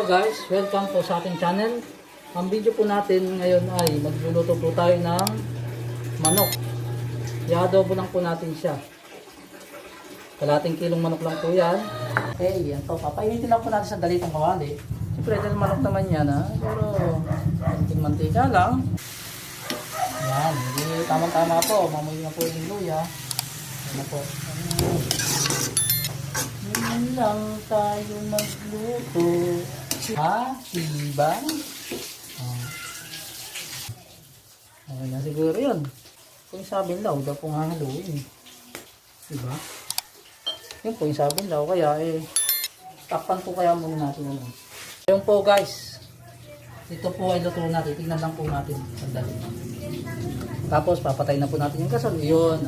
Hello guys, welcome po sa ating channel. Ang video po natin ngayon ay magluluto po tayo ng manok. I-adobo lang po natin siya. Kalating kilong manok lang po yan. Okay, yan po. Papainitin lang po natin sa dalitang kawali. Siyempre, dahil manok naman yan ha. Pero, konting mantika lang. Yan, hindi tamang-tama po. Mamuyin na po yung luya. Yan na po. Yan lang tayo magluto. Ha? Diba? Okay na siguro yun. Kung sabing law, daw po nga haluin. Diba? Yun po yung sabing law. Kaya takpan po kaya muna natin. Yun po guys. Ito po ay luto natin. Tignan lang po natin. Sandali. Tapos papatay na po natin yung gasol. Yun.